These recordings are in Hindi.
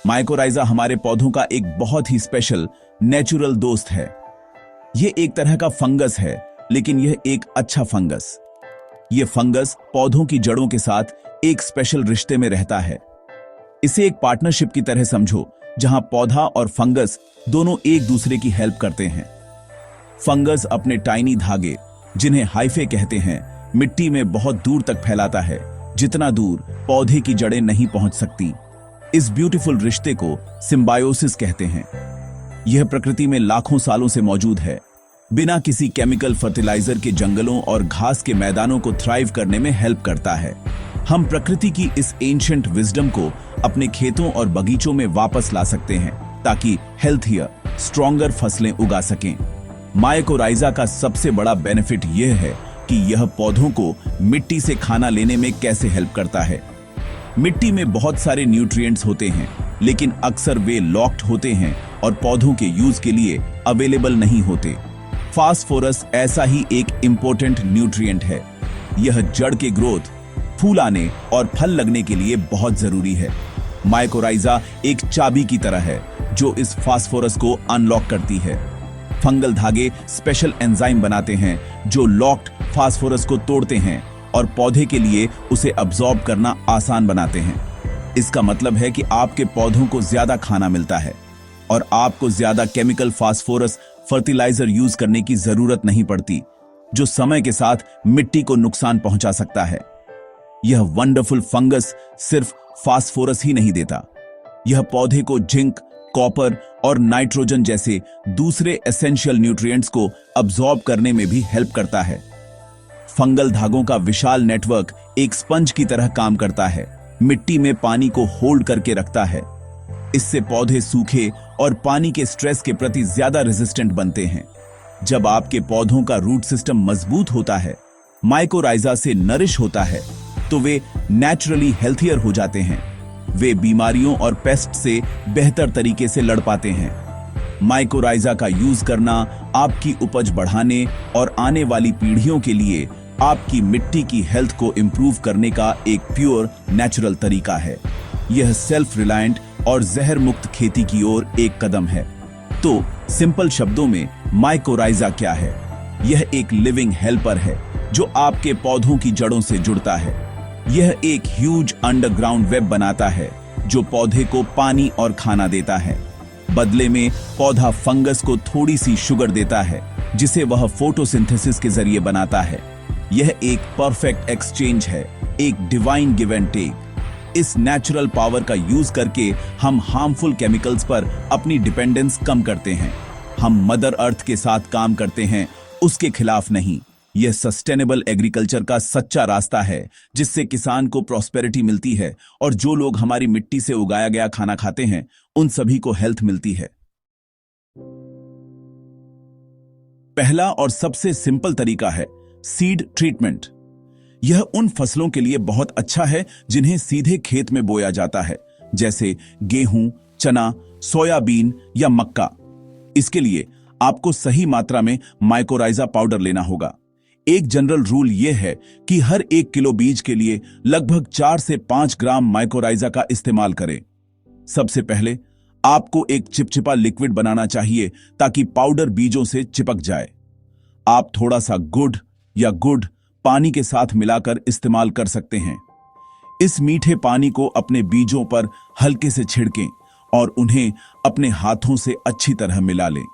माइकोराइजा हमारे पौधों का एक बहुत ही स्पेशल नेचुरल दोस्त है। यह एक तरह का फंगस है, लेकिन यह एक अच्छा फंगस। यह फंगस पौधों की जड़ों के साथ एक स्पेशल रिश्ते में रहता है। इसे एक पार्टनरशिप की तरह समझो, जहां पौधा और फंगस दोनों एक दूसरे की हेल्प करते हैं। फंगस अपने टाइनी धागे, जिन्हें हाइफे कहते हैं, मिट्टी में बहुत दूर तक फैलाता है, जितना दूर पौधे की जड़ें नहीं पहुंच सकती। इस ब्यूटीफुल रिश्ते को सिम्बायोसिस कहते हैं। यह प्रकृति में लाखों सालों से मौजूद है। बिना किसी केमिकल फर्टिलाइजर के जंगलों और घास के मैदानों को थ्राइव करने में हेल्प करता है। हम प्रकृति की इस एंशिएंट विजडम को अपने खेतों और बगीचों में वापस ला सकते हैं, ताकि हेल्थियर, स्ट्रॉन्गर फसलें उगा सकें। माइकोराइजा का सबसे बड़ा बेनिफिट यह है कि यह पौधों को मिट्टी से खाना लेने में कैसे हेल्प करता है। मिट्टी में बहुत सारे न्यूट्रिएंट्स होते हैं, लेकिन अक्सर वे लॉक्ड होते हैं और पौधों के यूज के लिए अवेलेबल नहीं होते। फास्फोरस ऐसा ही एक इंपॉर्टेंट न्यूट्रिएंट है। यह जड़ के ग्रोथ, फूल आने और फल लगने के लिए बहुत जरूरी है। माइकोराइजा एक चाबी की तरह है, जो इस फास्फोरस को अनलॉक करती है। फंगल धागे स्पेशल एंजाइम बनाते हैं, जो लॉक्ड फास्फोरस को तोड़ते हैं और पौधे के लिए उसे अब्सॉर्ब करना आसान बनाते हैं। इसका मतलब है कि आपके पौधों को ज्यादा खाना मिलता है और आपको ज्यादा केमिकल फास्फोरस फर्टिलाइजर यूज करने की जरूरत नहीं पड़ती, जो समय के साथ मिट्टी को नुकसान पहुंचा सकता है। यह वंडरफुल फंगस सिर्फ फास्फोरस ही नहीं देता, यह पौधे को जिंक, कॉपर और नाइट्रोजन जैसे दूसरे एसेंशियल न्यूट्रिएंट्स को अब्सॉर्ब करने में भी हेल्प करता है। फंगल धागों का विशाल नेटवर्क एक स्पंज की तरह काम करता है, मिट्टी में पानी को होल्ड करके रखता है। इससे पौधे सूखे और पानी के स्ट्रेस के प्रति ज्यादा रेजिस्टेंट बनते हैं। जब आपके पौधों का रूट सिस्टम मजबूत होता है, माइकोराइजा से नरिश होता है, तो वे नेचुरली हेल्थियर हो जाते हैं। वे बीमारियों और पेस्ट से बेहतर तरीके से लड़ पाते हैं। माइकोराइजा का यूज करना आपकी उपज बढ़ाने और आने वाली पीढ़ियों के लिए आपकी मिट्टी की हेल्थ को इंप्रूव करने का एक प्योर नेचुरल तरीका है। यह सेल्फ रिलायंट और जहर मुक्त खेती की ओर एक कदम है। तो सिंपल शब्दों में माइकोराइजा क्या है? यह एक लिविंग हेल्पर है, जो आपके पौधों की जड़ों से जुड़ता है। यह एक ह्यूज अंडरग्राउंड वेब बनाता है, जो पौधे को पानी और खाना देता है। बदले में पौधा फंगस को थोड़ी सी शुगर देता है, जिसे वह फोटोसिंथेसिस के जरिए बनाता है। यह एक परफेक्ट एक्सचेंज है, एक डिवाइन गिव एंड टेक। इस नेचुरल पावर का यूज करके हम हार्मफुल केमिकल्स पर अपनी डिपेंडेंस कम करते हैं। हम मदर अर्थ के साथ काम करते हैं, उसके खिलाफ नहीं। यह सस्टेनेबल एग्रीकल्चर का सच्चा रास्ता है, जिससे किसान को प्रॉस्पेरिटी मिलती है और जो लोग हमारी मिट्टी से उगाया गया खाना खाते हैं, उन सभी को हेल्थ मिलती है। पहला और सबसे सिंपल तरीका है सीड ट्रीटमेंट। यह उन फसलों के लिए बहुत अच्छा है जिन्हें सीधे खेत में बोया जाता है, जैसे गेहूं, चना, सोयाबीन या मक्का। इसके लिए आपको सही मात्रा में माइकोराइजा पाउडर लेना होगा। एक जनरल रूल यह है कि हर 1 किलो बीज के लिए लगभग 4 से 5 ग्राम माइकोराइजा का इस्तेमाल करें। सबसे पहले आपको एक चिपचिपा लिक्विड बनाना चाहिए, ताकि पाउडर बीजों से चिपक जाए। आप थोड़ा सा गुड़ पानी के साथ मिलाकर इस्तेमाल कर सकते हैं। इस मीठे पानी को अपने बीजों पर हल्के से छिड़कें और उन्हें अपने हाथों से अच्छी तरह मिला लें।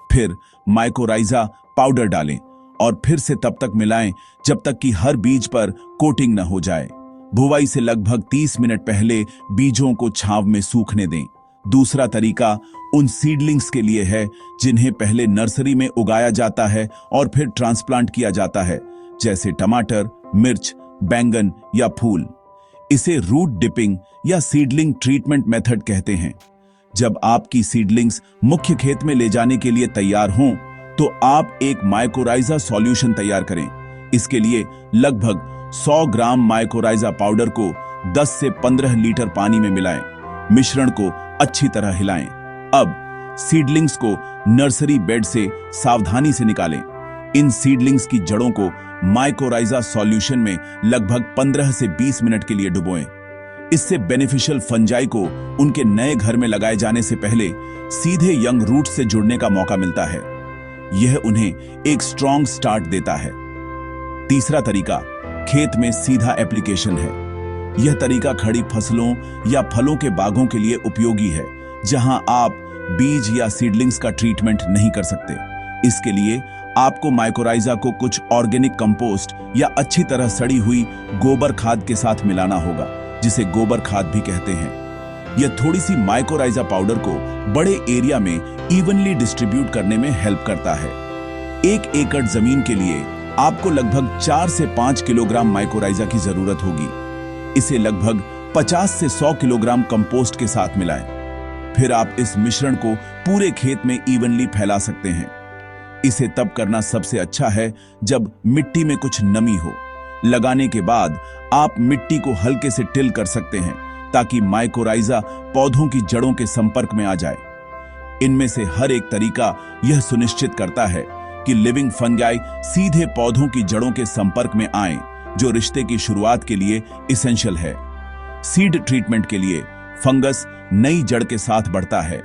फिर माइकोराइजा पाउडर डालें और फिर से तब तक मिलाएं जब तक कि हर बीज पर कोटिंग न हो जाए। बुवाई से लगभग 30 मिनट पहले बीजों को छांव में सूखने दें। दूसरा तरीका उन सीडलिंग्स के लिए है जिन्हें पहले नर्सरी में उगाया जाता है और फिर ट्रांसप्लांट किया जाता है, जैसे टमाटर, मिर्च, बैंगन या फूल। इसे रूट डिपिंग या सीडलिंग ट्रीटमेंट मेथड कहते हैं। जब आपकी सीडलिंग्स मुख्य खेत में ले जाने के लिए तैयार हों, तो आप एक माइकोराइजा सॉल्यूशन तैयार करें। इसके लिए लगभग 100 ग्राम माइकोराइजा पाउडर को 10 से 15 लीटर पानी में मिलाएं। मिश्रण को अच्छी तरह हिलाएं। अब सीडलिंग्स को नर्सरी बेड से सावधानी से निकालें। इन सीडलिंग्स की जड़ों को माइकोराइजा सॉल्यूशन में लगभग 15 से 20 मिनट के लिए डुबोएं। इससे बेनिफिशियल फंजाई को उनके नए घर में लगाए जाने से पहले सीधे यंग रूट से जुड़ने का मौका मिलता है। यह उन्हें एक स्ट्रॉन्ग स्टार्ट देता है। तीसरा तरीका खेत में सीधा एप्लीकेशन है। यह तरीका खड़ी फसलों या फलों के बागों के लिए उपयोगी है, जहां आप बीज या सीडलिंग्स का ट्रीटमेंट नहीं कर सकते। इसके लिए आपको माइकोराइजा को कुछ ऑर्गेनिक कंपोस्ट या अच्छी तरह सड़ी हुई गोबर खाद के साथ मिलाना होगा, जिसे गोबर खाद भी कहते हैं। यह थोड़ी सी माइकोराइजा पाउडर को बड़े एरिया में इवनली डिस्ट्रीब्यूट करने में हेल्प करता है। 1 एकड़ जमीन के लिए आपको लगभग 4 से 5 किलोग्राम माइकोराइजा की जरूरत होगी। इसे लगभग 50 से 100 किलोग्राम कंपोस्ट के साथ मिलाएं। फिर आप इस मिश्रण को पूरे खेत में इवनली फैला सकते हैं। इसे तब करना सबसे अच्छा है जब मिट्टी में कुछ नमी हो। लगाने के बाद आप मिट्टी को हल्के से टिल कर सकते हैं ताकि माइकोराइजा पौधों की जड़ों के संपर्क में आ जाए। इनमें से हर एक तरीका यह सुनिश्चित करता है कि लिविंग फंगाई सीधे पौधों की जड़ों के संपर्क में आए, जो रिश्ते की शुरुआत के लिए इसेंशियल है। सीड ट्रीटमेंट के लिए फंगस नई जड़ के साथ बढ़ता है।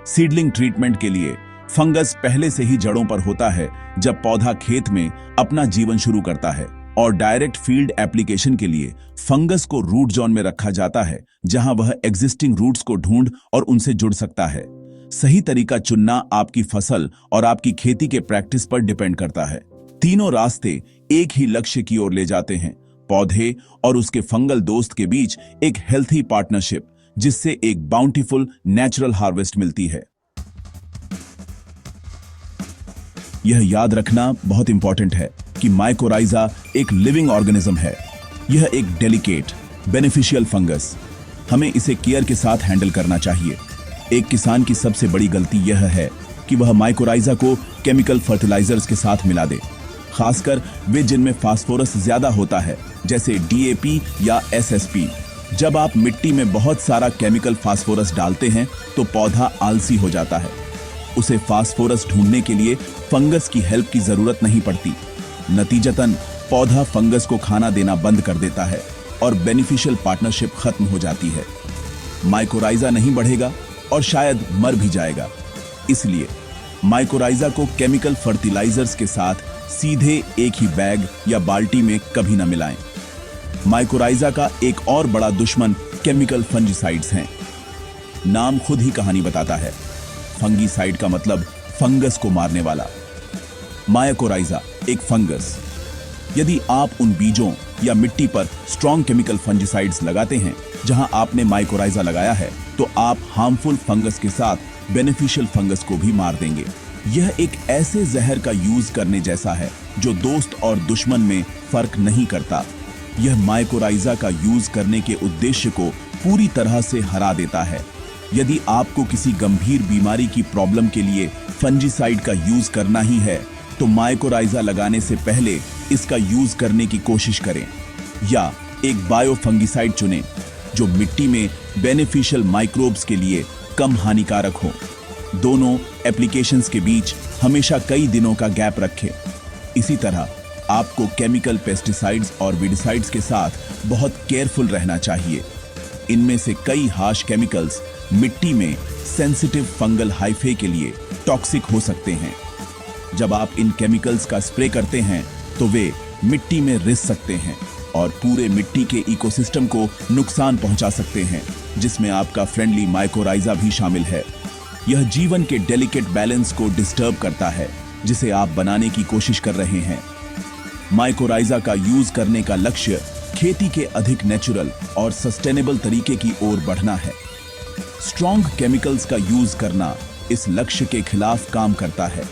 सीडलिंग ट्रीटमेंट के लिए फंगस पहले से ही जड़ों पर होता है जब पौधा खेत में अपना जीवन शुरू करता है। और डायरेक्ट फील्ड एप्लीकेशन के लिए फंगस को रूट जोन में रखा जाता है, जहां वह एग्जिस्टिंग रूट्स को ढूंढ और उनसे जुड़ सकता है। सही तरीका चुनना आपकी फसल और आपकी खेती के प्रैक्टिस पर डिपेंड करता है। तीनों रास्ते एक ही लक्ष्य की ओर ले जाते हैं, पौधे और उसके फंगल दोस्त के बीच एक हेल्थी पार्टनरशिप, जिससे एक बाउंटीफुल नेचुरल हार्वेस्ट मिलती है। यह याद रखना बहुत इंपॉर्टेंट है कि माइकोराइजा एक लिविंग ऑर्गेनिज्म है। यह एक डेलिकेट बेनिफिशियल फंगस, हमें इसे केयर के साथ हैंडल करना चाहिए। एक किसान की सबसे बड़ी गलती यह है कि वह माइकोराइजा को केमिकल फर्टिलाइजर्स के साथ मिला दे, खासकर वे जिनमें फास्फोरस ज्यादा होता है, जैसे DAP या SSP। जब आप मिट्टी में बहुत सारा केमिकल फास्फोरस डालते हैं तो पौधा आलसी हो जाता है। उसे फास्फोरस ढूंढने के लिए फंगस की हेल्प की जरूरत नहीं पड़ती। नतीजतन पौधा फंगस को खाना देना बंद कर देता है और बेनिफिशियल पार्टनरशिप खत्म हो जाती है। माइकोराइजा नहीं बढ़ेगा और शायद मर भी जाएगा। इसलिए माइकोराइजा को केमिकल फर्टिलाइजर्स के साथ सीधे एक ही बैग या बाल्टी में कभी न मिलाएं। माइकोराइजा का एक और बड़ा दुश्मन केमिकल फंजीसाइड्स हैं। नाम खुद ही कहानी बताता है। फंगीसाइड का मतलब फंगस को मारने वाला। माइकोराइजा एक फंगस। यदि आप उन बीजों या मिट्टी पर स्ट्रॉन्ग केमिकल फंजीसाइड्स लगाते हैं जहां आपने माइकोराइजा लगाया है, तो आप हार्मफुल फंगस के साथ बेनिफिशियल फंगस को भी मार देंगे। यह एक ऐसे जहर का यूज करने जैसा है जो दोस्त और दुश्मन में फर्क नहीं करता। यह माइकोराइजा का यूज करने के उद्देश्य को पूरी तरह से हरा देता है। यदि आपको किसी गंभीर बीमारी की प्रॉब्लम के लिए फंजीसाइड का यूज करना ही है, तो माइकोराइजा लगाने से पहले इसका यूज करने की कोशिश करें, या एक बायो फंगीसाइड चुनें जो मिट्टी में बेनिफिशियल माइक्रोब्स के लिए कम हानिकारक हो। दोनों एप्लीकेशंस के बीच हमेशा कई दिनों का गैप रखें। इसी तरह आपको केमिकल पेस्टिसाइड्स और वीडिसाइड्स के साथ बहुत केयरफुल रहना चाहिए। इनमें से कई हार्श केमिकल्स मिट्टी में सेंसिटिव फंगल हाइफे के लिए टॉक्सिक हो सकते हैं। जब आप इन केमिकल्स का स्प्रे करते हैं तो वे मिट्टी में रिस सकते हैं और पूरे मिट्टी के इकोसिस्टम को नुकसान पहुंचा सकते हैं, जिसमें आपका फ्रेंडली माइकोराइजा भी शामिल है। यह जीवन के डेलिकेट बैलेंस को डिस्टर्ब करता है, जिसे आप बनाने की कोशिश कर रहे हैं। माइकोराइजा का यूज करने का लक्ष्य खेती के अधिक नेचुरल और सस्टेनेबल तरीके की ओर बढ़ना है। स्ट्रॉन्ग केमिकल्स का यूज करना इस लक्ष्य के खिलाफ काम करता है।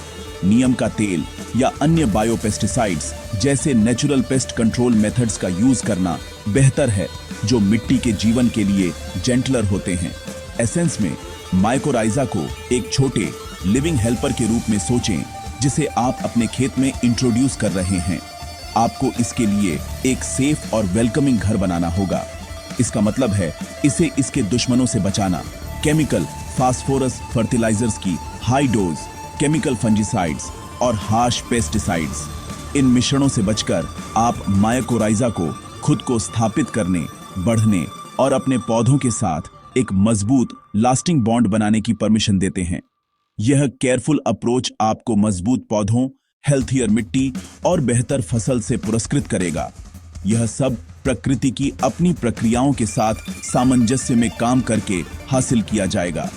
नीम का तेल या अन्य बायोपेस्टिसाइड्स जैसे नेचुरल पेस्ट कंट्रोल मेथड्स का यूज करना बेहतर है, जो मिट्टी के जीवन के लिए जेंटलर होते हैं। एसेंस में माइकोराइजा को एक छोटे लिविंग हेल्पर के रूप में सोचें, जिसे आप अपने खेत में इंट्रोड्यूस कर रहे हैं। आपको इसके लिए एक सेफ और वेलकमिंग घर बनाना होगा। इसका मतलब है इसे इसके दुश्मनों से बचाना। केमिकल फास्फोरस फर्टिलाइजर्स की हाई डोज, केमिकल फंजीसाइड्स और हार्श पेस्टिसाइड्स, इन मिश्रणों से बचकर आप माइकोराइजा को खुद को स्थापित करने, बढ़ने और अपने पौधों के साथ एक मजबूत लास्टिंग बॉन्ड बनाने की परमिशन देते हैं। यह केयरफुल अप्रोच आपको मजबूत पौधों, हेल्थियर मिट्टी और बेहतर फसल से पुरस्कृत करेगा। यह सब प्रकृति की अपनी प्रक्रियाओं के साथ सामंजस्य में काम करके हासिल किया जाएगा।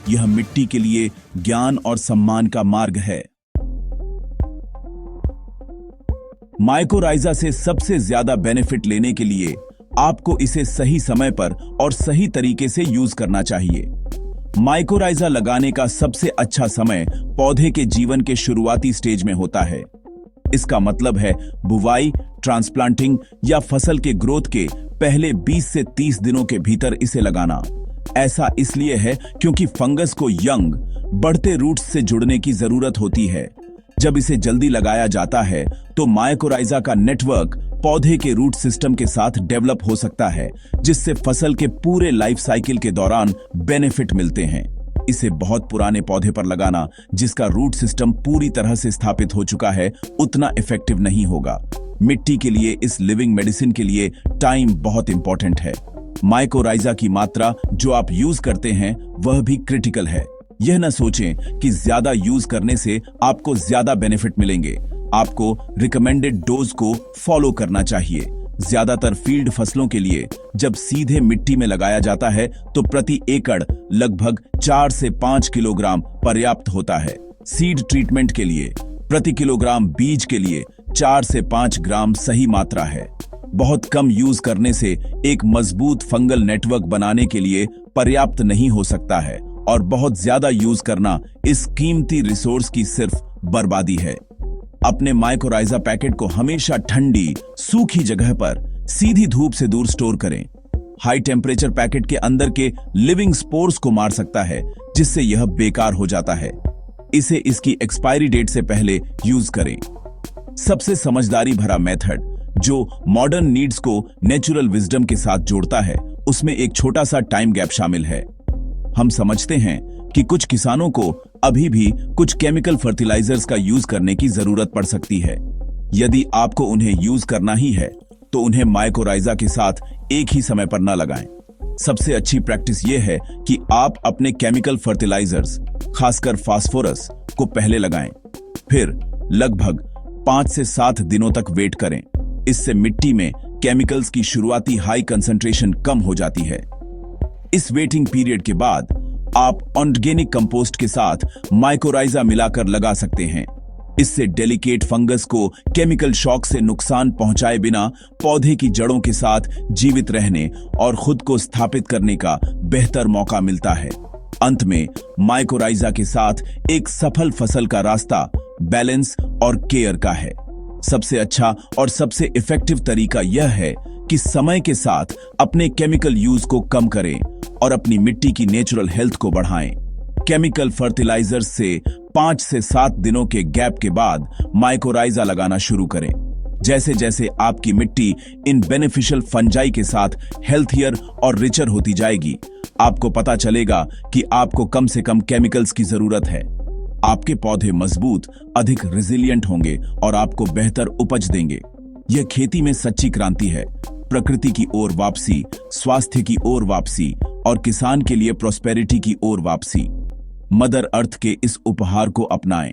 यह मिट्टी के लिए ज्ञान और सम्मान का मार्ग है। माइकोराइजा से सबसे ज्यादा बेनिफिट लेने के लिए आपको इसे सही समय पर और सही तरीके से यूज करना चाहिए। माइकोराइजा लगाने का सबसे अच्छा समय पौधे के जीवन के शुरुआती स्टेज में होता है। इसका मतलब है बुवाई, ट्रांसप्लांटिंग या फसल के ग्रोथ के पहले 20 से 30 दिनों के भीतर इसे लगाना। ऐसा इसलिए है क्योंकि फंगस को यंग, बढ़ते रूट्स से जुड़ने की जरूरत होती है। जब इसे जल्दी लगाया जाता है तो माइकोराइजा का नेटवर्क पौधे के रूट सिस्टम के साथ डेवलप हो सकता है, जिससे फसल के पूरे लाइफ साइकिल के दौरान बेनिफिट मिलते हैं। इसे बहुत पुराने पौधे पर लगाना, जिसका रूट सिस्टम पूरी तरह से स्थापित हो चुका है, उतना इफेक्टिव नहीं होगा। मिट्टी के लिए इस लिविंग मेडिसिन के लिए टाइम बहुत इंपॉर्टेंट है। माइकोराइजा की मात्रा जो आप यूज करते हैं वह भी क्रिटिकल है। यह न सोचें कि ज्यादा यूज करने से आपको ज्यादा बेनिफिट मिलेंगे। आपको रिकमेंडेड डोज को फॉलो करना चाहिए। ज्यादातर फील्ड फसलों के लिए जब सीधे मिट्टी में लगाया जाता है तो प्रति एकड़ लगभग 4 से 5 किलोग्राम पर्याप्त होता है। सीड ट्रीटमेंट के लिए प्रति किलोग्राम बीज के लिए 4 से 5 ग्राम सही मात्रा है। बहुत कम यूज करने से एक मजबूत फंगल नेटवर्क बनाने के लिए पर्याप्त नहीं हो सकता है, और बहुत ज्यादा यूज करना इस कीमती रिसोर्स की सिर्फ बर्बादी है। अपने माइकोराइजा पैकेट को हमेशा ठंडी, सूखी जगह पर सीधी धूप से दूर स्टोर करें। हाई टेम्परेचर पैकेट के अंदर के लिविंग स्पोर्स को मार सकता है, जिससे यह बेकार हो जाता है। इसे इसकी एक्सपायरी डेट से पहले यूज करें। सबसे समझदारी भरा मेथड जो मॉडर्न नीड्स को नेचुरल विजडम के साथ जोड़ता है, उसमें एक छोटा सा टाइम गैप शामिल है। हम समझते हैं कि कुछ किसानों को अभी भी कुछ केमिकल फर्टिलाइजर्स का यूज करने की जरूरत पड़ सकती है। यदि आपको उन्हें यूज करना ही है तो उन्हें माइकोराइजा के साथ एक ही समय पर न लगाएं। सबसे अच्छी प्रैक्टिस यह है कि आप अपने केमिकल फर्टिलाइजर्स, खासकर फास्फोरस, को पहले लगाएं, फिर लगभग 5 से 7 दिनों तक वेट करें। इससे मिट्टी में केमिकल्स की शुरुआती हाई कंसंट्रेशन कम हो जाती है। इस वेटिंग पीरियड के बाद आप ऑर्गेनिक कंपोस्ट के साथ माइकोराइजा मिलाकर लगा सकते हैं। इससे डेलिकेट फंगस को केमिकल शॉक से नुकसान पहुंचाए बिना पौधे की जड़ों के साथ जीवित रहने और खुद को स्थापित करने का बेहतर मौका मिलता है। अंत में माइकोराइजा के साथ एक सफल फसल का रास्ता बैलेंस और केयर का है। सबसे अच्छा और सबसे इफेक्टिव तरीका यह है कि समय के साथ अपने केमिकल यूज को कम करें और अपनी मिट्टी की नेचुरल हेल्थ को बढ़ाएं। केमिकल फर्टिलाइजर्स से 5 से 7 दिनों के गैप के बाद माइकोराइजा लगाना शुरू करें। जैसे जैसे आपकी मिट्टी इन बेनिफिशियल फंजाई के साथ हेल्थियर और रिचर होती जाएगी, आपको पता चलेगा कि आपको कम से कम केमिकल्स की जरूरत है। आपके पौधे मजबूत, अधिक रिजिलियंट होंगे और आपको बेहतर उपज देंगे। यह खेती में सच्ची क्रांति है। प्रकृति की ओर वापसी, स्वास्थ्य की ओर वापसी और किसान के लिए प्रॉस्पेरिटी की ओर वापसी। मदर अर्थ के इस उपहार को अपनाएं।